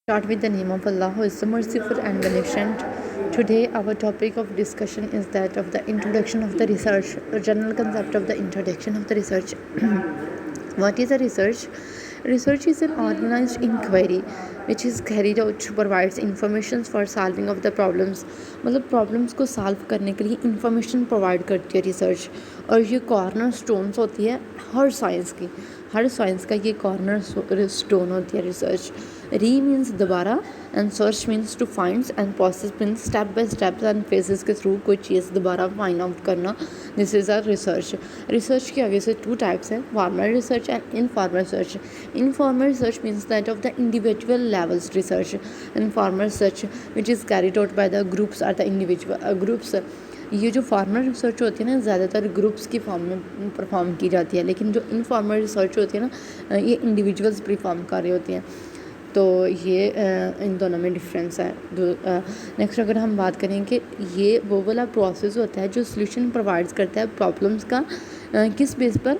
Start with the name of Allah, who is the merciful and beneficent. Today, our topic of discussion is that of the introduction of the research, a general concept of the introduction of the research. What is a research? Research is an organized inquiry which is carried out to provide information for solving of the problems. मतलब problems को solve करने के लिए information provide करती है research, और ये corner stones होती है हर science का ये corner stone होती है research. Re means दोबारा and search means to find and process means step by step and phases के through कोई चीज़ दोबारा find out करना. This is a research. Research के आगे से two types हैं, formal research and informal research. Informal research means that of the individual levels research. Informal research which is carried out by the groups or the individual groups. ये जो formal research होती है ना, ज़्यादातर groups की form में perform की जाती है, लेकिन जो इनफॉर्मल रिसर्च होती है ना, ये इंडिविजुअल्स परफॉर्म कर रही होती हैं. तो ये इन दोनों में डिफरेंस है. नेक्स्ट अगर हम बात करें कि ये वो वाला प्रोसेस होता है जो सोल्यूशन प्रोवाइड्स करता है प्रॉब्लम्स का, किस बेस पर?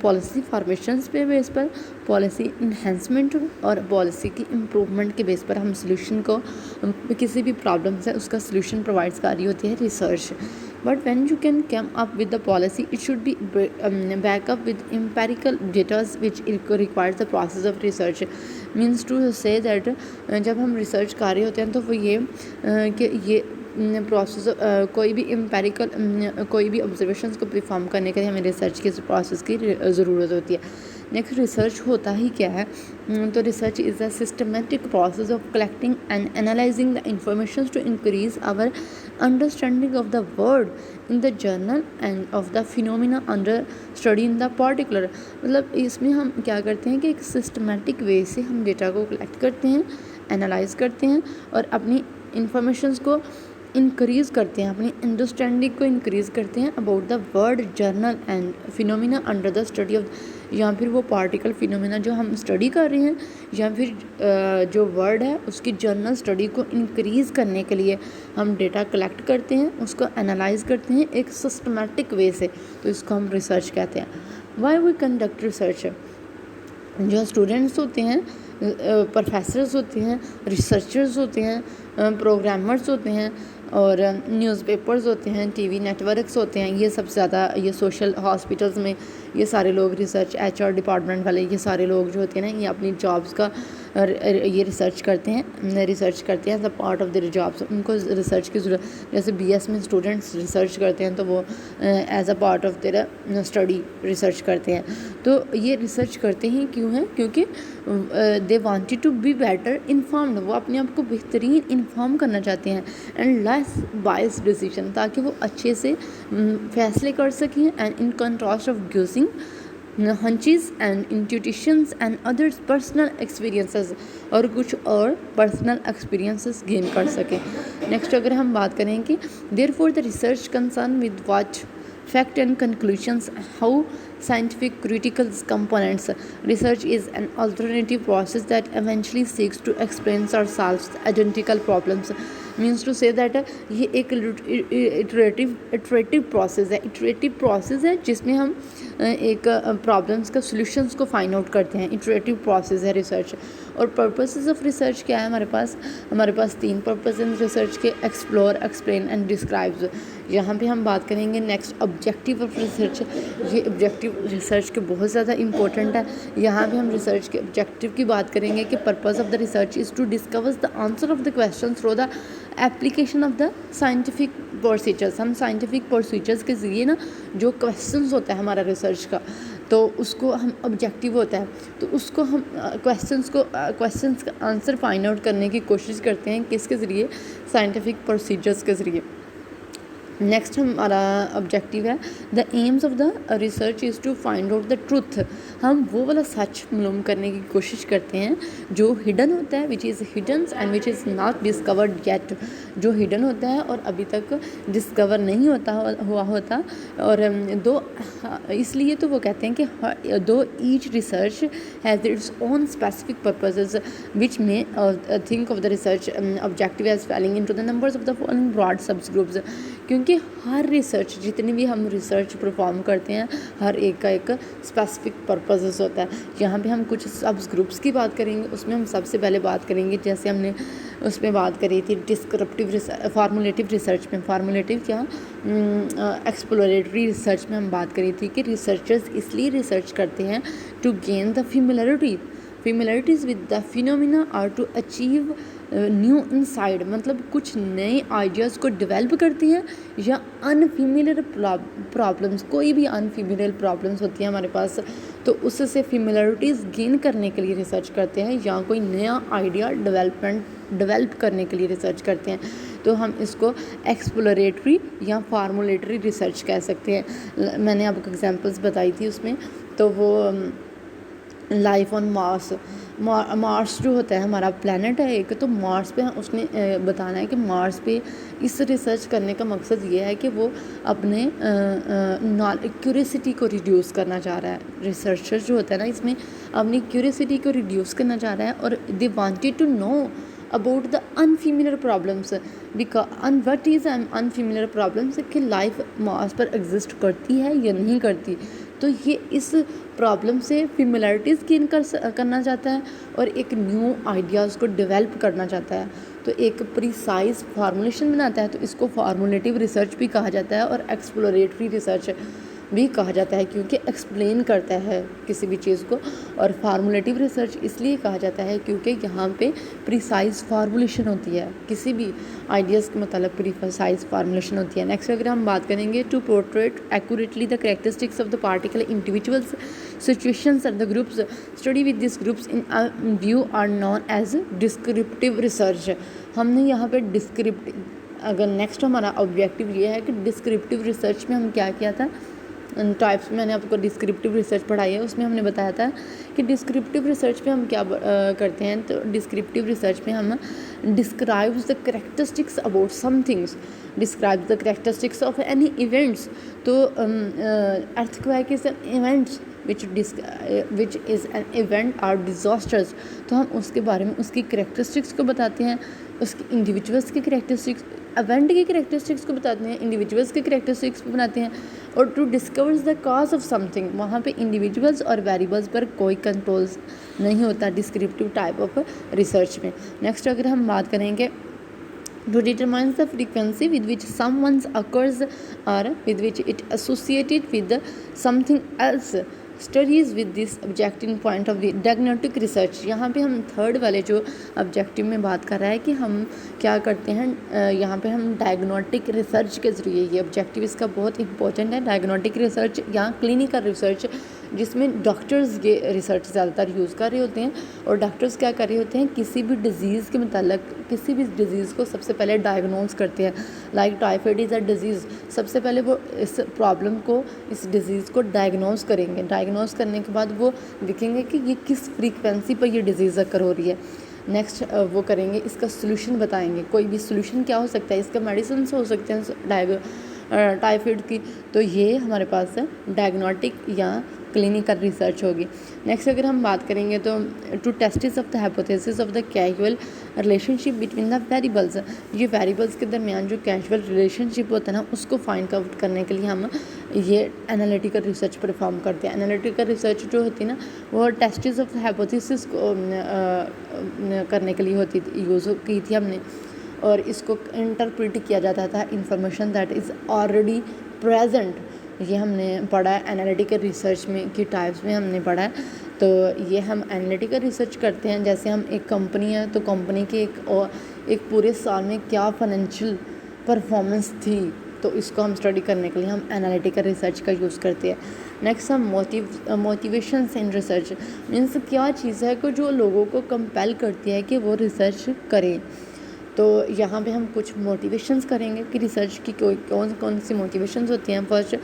पॉलिसी फॉर्मेशंस पे बेस पर, पॉलिसी इन्हेंसमेंट और पॉलिसी की इम्प्रूवमेंट के बेस पर हम सोल्यूशन को, किसी भी प्रॉब्लम से उसका सोल्यूशन प्रोवाइड्स कर रही होती है research. But when you can come up with the policy, it should be back up with empirical data which requires the process of research. Means to say that जब हम research कर रहे होते हैं तो वो ये कि ये प्रोसेस कोई भी एम्पेरिकल कोई भी ऑब्जर्वेशंस को परफॉर्म करने के लिए हमें रिसर्च के प्रोसेस की ज़रूरत होती है. नेक्स्ट रिसर्च होता ही क्या है? तो research is a systematic process of collecting and analysing the information to increase our understanding of the word in the general and of the phenomena under study in the particular. मतलब इसमें हम क्या करते हैं कि एक सिस्टमेटिक वे से हम डेटा को कलेक्ट करते हैं, एनालाइज करते हैं और अपनी इंफॉर्मेशंस को इंक्रीज़ करते हैं, अपनी अंडरस्टैंडिंग को इंक्रीज़ करते हैं about the word journal and phenomena under the study of, या फिर वो पार्टिकल फिनोमिना जो हम स्टडी कर रहे हैं, या फिर जो वर्ड है उसकी जर्नल स्टडी को इंक्रीज़ करने के लिए हम डेटा कलेक्ट करते हैं, उसको एनालाइज करते हैं एक सिस्टमेटिक वे से. तो इसको हम रिसर्च कहते हैं. Why we conduct research? जो स्टूडेंट्स होते हैं, प्रोफेसर्स होते हैं, रिसर्चर्स होते हैं, प्रोग्रामर्स होते हैं और न्यूज़पेपर्स होते हैं, टीवी नेटवर्क्स होते हैं, ये सब ज़्यादा ये सोशल हॉस्पिटल्स में ये सारे लोग रिसर्च, एचआर डिपार्टमेंट वाले ये सारे लोग जो होते हैं ना, ये अपनी जॉब्स का ये रिसर्च करते हैं as a part of their jobs. उनको रिसर्च की ज़रूरत, जैसे बीएस में स्टूडेंट्स रिसर्च करते हैं तो वो as a part of their study research करते हैं. तो ये रिसर्च करते ही क्यों हैं? क्योंकि they wanted to be better informed, वो अपने आप को बेहतरीन इन्फॉर्म करना चाहते हैं, एंड लेस बायस डिसीजन, ताकि वो अच्छे से फैसले कर सकें. And in contrast of giving hunches and intuitions and others personal experiences, और कुछ और पर्सनल एक्सपीरियंसेस गेन कर सकें. नेक्स्ट अगर हम बात करें कि therefore the research concern with what fact and conclusions, how scientific critical components. Research is an alternative process that eventually seeks to explain or solve identical problems. Means to say that ये एक iterative process है जिसमें हम एक problems का solutions को find out करते हैं. इटरेटिव प्रोसेस है रिसर्च. और पर्पसेस ऑफ रिसर्च क्या है? हमारे पास 3 पर्पस हैं रिसर्च के: एक्सप्लोर, एक्सप्लेन एंड डिस्क्राइब. यहाँ पे हम बात करेंगे नेक्स्ट ऑब्जेक्टिव ऑफ रिसर्च. ये ऑब्जेक्टिव रिसर्च के बहुत ज़्यादा इंपॉर्टेंट है. यहाँ पे हम रिसर्च के ऑब्जेक्टिव की बात करेंगे कि purpose of the research is to discover the answer of the question through the application of the scientific procedures. हम साइंटिफिक प्रोसीजर्स के ज़रिए ना जो क्वेश्चंस होता है हमारा रिसर्च का, तो उसको हम ऑब्जेक्टिव होता है, तो उसको हम क्वेश्चंस का आंसर फाइंड आउट करने की कोशिश करते हैं. किसके ज़रिए? साइंटिफिक प्रोसीजर्स के ज़रिए. नेक्स्ट हमारा ऑब्जेक्टिव है the aims of the research is to find out the truth. हम वो वाला सच मालूम करने की कोशिश करते हैं जो हिडन होता है, which is hidden and which is not discovered yet. जो हिडन होता है और अभी तक डिस्कवर नहीं हुआ होता. और इसलिए तो वो कहते हैं कि दो each research has its own specific purposes which may think of the research objective as falling into the numbers of the following broad subs groups. क्योंकि हर रिसर्च, जितनी भी हम रिसर्च परफॉर्म करते हैं, हर एक का एक स्पेसिफिक पर्पसेस होता है। यहाँ पे हम कुछ सब ग्रुप्स की बात करेंगे। उसमें हम सबसे पहले बात करेंगे, जैसे हमने उसमें बात करी थी डिस्क्रिप्टिव फार्मूलेटिव रिसर्च में, फार्मूलेटिव क्या एक्सप्लोरेटरी रिसर्च में हम बात करी थी कि रिसर्चर्स इसलिए रिसर्च करते हैं to gain the familiarities with the phenomena or to achieve new insight, मतलब कुछ नए आइडियाज़ को डेवलप करती हैं या अनफेमिलियर प्रॉब्लम्स, कोई भी अनफेमिलियर प्रॉब्लम्स होती हैं हमारे पास, तो उससे फेमिलियरिटीज़ गेन करने के लिए रिसर्च करते हैं या कोई नया आइडिया डेवलप करने के लिए रिसर्च करते हैं। तो हम इसको एक्सप्लोरेटरी या फार्मूलेटरी रिसर्च कह सकते हैं। मैंने आपको एग्जांपल्स बताई थी उसमें, तो वो लाइफ ऑन मार्स जो होता है हमारा प्लैनेट है एक, तो मार्स पे उसने बताना है कि मार्स पे इस रिसर्च करने का मकसद ये है कि वो अपने क्यूरियोसिटी को रिड्यूस करना चाह रहा है। रिसर्चर जो होता है ना, इसमें अपनी क्यूरियोसिटी को रिड्यूस करना चाह रहा है और they wanted to know about the unfamiliar problems, because what is unfamiliar problems, कि लाइफ मार्स पर एग्जिस्ट करती है या नहीं करती। तो ये इस प्रॉब्लम से फेमिलियरिटीज़ गेन करना चाहता है और एक न्यू आइडियाज़ को डेवलप करना चाहता है। तो एक प्रिसाइज फार्मूलेशन बनाता है, तो इसको फार्मूलेटिव रिसर्च भी कहा जाता है और एक्सप्लोरेटरी रिसर्च भी कहा जाता है, क्योंकि एक्सप्लेन करता है किसी भी चीज़ को। और फार्मूलेटिव रिसर्च इसलिए कहा जाता है क्योंकि यहाँ पे प्रिसाइज फार्मूलेशन होती है, किसी भी आइडियाज़ के मतलब प्रिसाइज फार्मूलेशन होती है। नेक्स्ट अगर हम बात करेंगे, to portrait accurately the characteristics of the particular individuals situations and the groups study with this groups in view are known as descriptive research. हमने यहाँ पे डिस्क्रिप्टिव, अगर नेक्स्ट हमारा ऑब्जेक्टिव ये है कि डिस्क्रिप्टिव रिसर्च में हम क्या किया था, टाइप्स मैंने आपको डिस्क्रिप्टिव रिसर्च पढ़ाई है, उसमें हमने बताया था कि डिस्क्रिप्टिव रिसर्च में हम क्या करते हैं। तो डिस्क्रिप्टिव रिसर्च में हम describes the characteristics about some things, describes the characteristics of any events. तो earthquake is an events which is an event और डिजास्टर्स, तो हम उसके बारे में उसकी कैरेक्टरिस्टिक्स को बताते हैं, उसके इंडिविजुअल्स की कैरेक्टरिस्टिक्स, इवेंट की कैरेक्टरिस्टिक्स को बताते हैं, इंडिविजुअल्स की कैरेक्टरिस्टिक्स को बनाते हैं। और to discovers the cause of something, वहाँ पे इंडिविजुअल्स और वेरिएबल्स पर कोई कंट्रोल्स नहीं होता डिस्क्रिप्टिव टाइप ऑफ रिसर्च में। नेक्स्ट अगर हम बात करेंगे, to determine the frequency with which someone's occurs or with which it associated with something else, studies with this objective point of view diagnostic research. यहाँ पे हम थर्ड वाले जो ऑब्जेक्टिव में बात कर रहा है कि हम क्या करते हैं, यहाँ पे हम डायग्नोस्टिक रिसर्च के ज़रिए, ये ऑब्जेक्टिव इसका बहुत इंपॉर्टेंट है, डायग्नोस्टिक रिसर्च या क्लिनिकल रिसर्च, जिसमें डॉक्टर्स ये रिसर्च ज़्यादातर यूज़ कर रहे होते हैं। और डॉक्टर्स क्या कर रहे होते हैं, किसी भी डिज़ीज़ के मतलब किसी भी डिज़ीज़ को सबसे पहले डायग्नोज करते हैं। Like typhoid is a disease, सबसे पहले वो इस प्रॉब्लम को, इस डिज़ीज़ को डायग्नोज करेंगे। डायग्नोज करने के बाद वो देखेंगे कि ये किस फ्रीक्वेंसी पर ये डिज़ीज़ अकर हो रही है। नेक्स्ट वो करेंगे, इसका सोल्यूशन बताएंगे, कोई भी सोल्यूशन क्या हो सकता है, इसका मेडिसिन हो सकते हैं टाइफाइड की। तो ये हमारे पास है डायग्नोस्टिक या क्लिनिकल रिसर्च होगी। नेक्स्ट अगर हम बात करेंगे तो to tests of the hypothesis of the casual relationship between the variables, ये वेरिएबल्स के दरमियान जो कैजुअल रिलेशनशिप होता है ना, उसको फाइंड आउट करने के लिए हम ये एनालिटिकल रिसर्च परफॉर्म करते हैं। एनालिटिकल रिसर्च जो होती है ना, वो टेस्टिस ऑफ हाइपोथेसिस को करने के लिए होती थी, यूज़ की थी हमने। और इसको इंटरप्रेट किया जाता था information that is already present, ये हमने पढ़ा है एनालिटिकल रिसर्च में की टाइप्स में हमने पढ़ा है। तो ये हम एनालिटिकल रिसर्च करते हैं, जैसे हम एक कंपनी है तो कंपनी के एक पूरे साल में क्या फाइनेंशियल परफॉर्मेंस थी, तो इसको हम स्टडी करने के लिए हम एनालिटिकल रिसर्च का यूज़ करते हैं। नेक्स्ट हम मोटिवेशंस इन रिसर्च, मीन्स क्या चीज़ है कि जो लोगों को कंपेल करती है कि वो रिसर्च करें। तो यहाँ पे हम कुछ मोटिवेशंस करेंगे कि रिसर्च की कौन सी मोटिवेशंस होती हैं। First,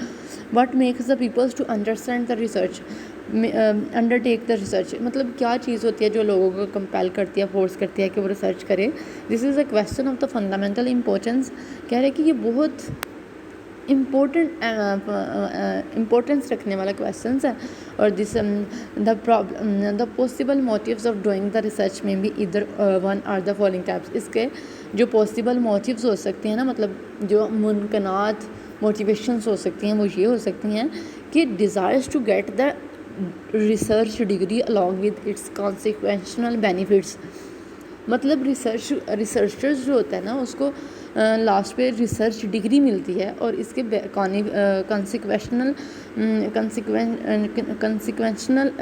what makes the peoples to understand the research, undertake the research, मतलब क्या चीज़ होती है जो लोगों को कंपेल करती है, फोर्स करती है कि वो रिसर्च करें। This is a question of the fundamental importance, कह रहे हैं कि ये बहुत इम्पोर्टेंस रखने वाला क्वेश्चन है। और this the possible motives of doing the research may be either one or the following types. इसके जो पॉसिबल मोटिव्स हो सकते हैं ना, मतलब जो मुमकिनात मोटिवेशंस हो सकती हैं, वो ये हो सकती हैं कि desires to get the research degree along with its consequential benefits. मतलब रिसर्चर्स जो होता है ना, उसको लास्ट पे रिसर्च डिग्री मिलती है और इसके कंसिक्वेंशनल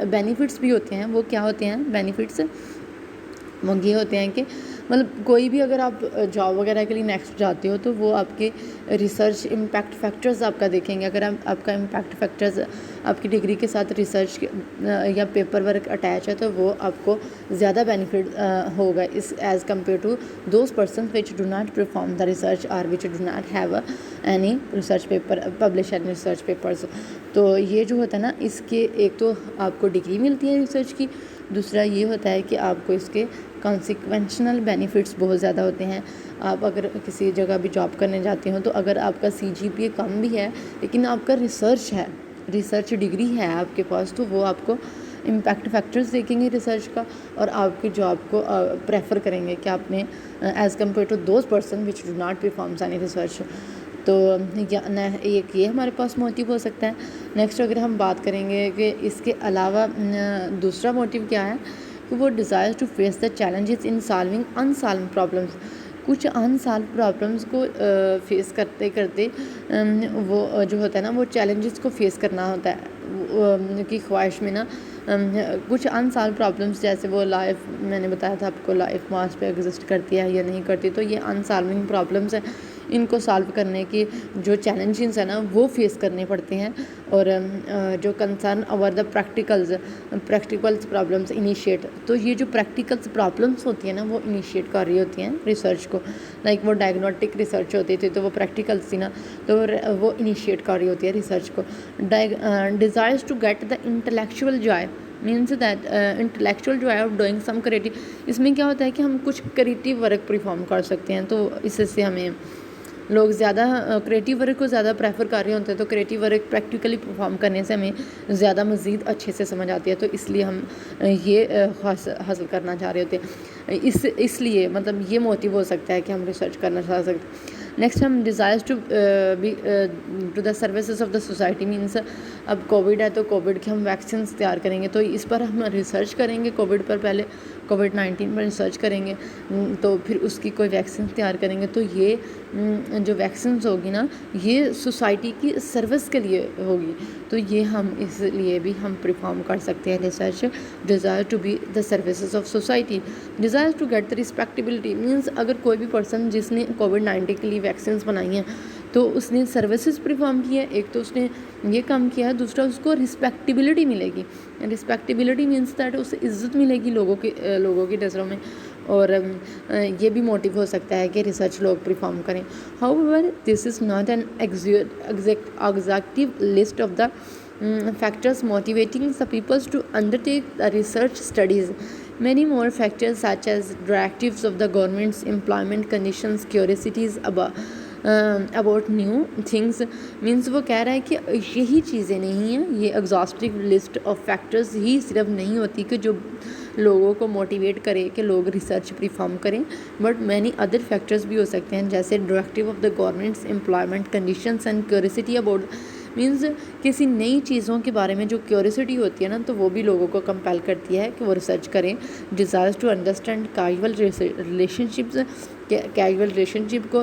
बेनिफिट्स भी होते हैं। वो क्या होते हैं बेनिफिट्स? वो ये होते हैं कि मतलब कोई भी अगर आप जॉब वगैरह के लिए नेक्स्ट जाते हो तो वो आपके रिसर्च इम्पैक्ट फैक्टर्स आपका देखेंगे। अगर आपका इम्पैक्ट फैक्टर्स आपकी डिग्री के साथ रिसर्च या पेपर वर्क अटैच है तो वो आपको ज़्यादा बेनिफिट होगा इस as compare to those person which do not perform the research और which do not have any research paper publish any research papers. तो ये जो होता है ना, इसके एक तो आपको डिग्री मिलती है रिसर्च की, दूसरा ये होता है कि आपको इसके कॉन्सिक्वेंशनल बेनिफिट्स बहुत ज़्यादा होते हैं। आप अगर किसी जगह भी जॉब करने जाते हो तो अगर आपका CGPA कम भी है लेकिन आपका रिसर्च है, रिसर्च डिग्री है आपके पास, तो वो आपको इम्पैक्ट फैक्टर्स देखेंगे रिसर्च का और आपकी जॉब को प्रेफर करेंगे कि आपने as compare to those person which do not perform any research. तो एक ये हमारे पास मोटिव हो सकता है। नेक्स्ट अगर हम बात करेंगे कि इसके अलावा दूसरा मोटिव क्या है कि वो desire to face the challenges in solving unsolved problems. कुछ अनसॉल्व प्रॉब्लम्स को फेस करते करते वो जो होता है ना, वो चैलेंजेस को फेस करना होता है की ख्वाहिश में ना। कुछ अनसॉल्व प्रॉब्लम्स जैसे वो लाइफ, मैंने बताया था आपको, लाइफ मार्स पे एग्जिस्ट करती है या नहीं करती, तो ये अनसॉल्विंग प्रॉब्लम्स हैं। इनको सॉल्व करने की जो चैलेंजेस हैं ना, वो फेस करने पड़ते हैं। और जो concern over the practicals problems initiate, तो ये जो प्रैक्टिकल्स प्रॉब्लम्स होती हैं ना, वो इनिशिएट कर रही होती हैं रिसर्च को। लाइक वो डायग्नोस्टिक रिसर्च होती थी तो वो प्रैक्टिकल्स थी ना, तो वो इनिशिएट कर रही होती है रिसर्च को। Desires to get the intellectual joy means that intellectual joy of doing some creative. इसमें क्या होता है कि हम कुछ क्रिएटिव वर्क परफॉर्म कर सकते हैं, तो इससे हमें लोग ज़्यादा क्रिएटिव वर्क को ज़्यादा प्रेफर कर रहे होते हैं। तो क्रिएटिव वर्क प्रैक्टिकली परफॉर्म करने से हमें ज़्यादा मज़ीद अच्छे से समझ आती है, तो इसलिए हम ये हासिल करना चाह रहे होते हैं। इसलिए मतलब ये मोटिव हो सकता है कि हम रिसर्च करना चाह सकते हैं। नेक्स्ट हम desires to the services of the society means अब कोविड है तो कोविड के हम वैक्सीन तैयार करेंगे, तो इस पर हम रिसर्च करेंगे। कोविड पर पहले कोविड-19 पर रिसर्च करेंगे, तो फिर उसकी कोई वैक्सीन तैयार करेंगे। तो ये जो वैक्सीन्स होगी ना, ये सोसाइटी की सर्विस के लिए होगी, तो ये हम इसलिए भी हम परफॉर्म कर सकते हैं research. Desire to be the services of society, desire to get the respectability means अगर कोई भी पर्सन जिसने कोविड-19 के लिए वैक्सीन्स बनाई हैं तो उसने सर्विसेज परफॉर्म की है, एक तो उसने ये काम किया है, दूसरा उसको रिस्पेक्टेबिलिटी मिलेगी। रिस्पेक्टेबिलिटी मीन्स दैट उसे इज़्ज़त मिलेगी लोगों की नज़रों में। और ये भी मोटिव हो सकता है कि रिसर्च लोग परफॉर्म करें। However this is not an exhaustive list of the factors motivating the peoples to undertake the research studies. Many more factors such as directives of the government's employment conditions, curiosities about new things means वो कह रहा है कि यही चीज़ें नहीं हैं, ये एग्जॉस्टिव लिस्ट ऑफ फैक्टर्स ही सिर्फ नहीं होती कि जो लोगों को मोटिवेट करे कि लोग रिसर्च परफॉर्म करें, बट मैनी अदर फैक्टर्स भी हो सकते हैं जैसे directive of the governments employment conditions and curiosity about means किसी नई चीज़ों के बारे में जो क्यूरियोसिटी होती है ना, तो वो भी लोगों को कंपेल करती है कि वो रिसर्च करें। Desires to understand casual relationships, casual relationship को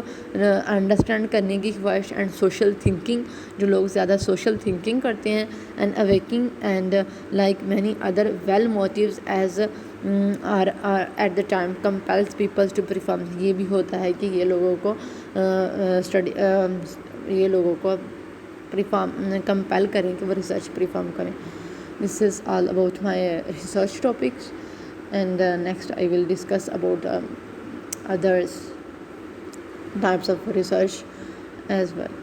अंडरस्टैंड करने की ख्वाहिश एंड सोशल थिंकिंग, जो लोग ज़्यादा सोशल थिंकिंग करते हैं and awakening and like many other well motives as are at the time compels peoples to perform. ये भी होता है कि ये लोगों को ये लोगों को परफॉर्म कंपेल करें कि वो रिसर्च परफॉर्म करें। This is all about my research topics and next I will discuss about others types of research as well.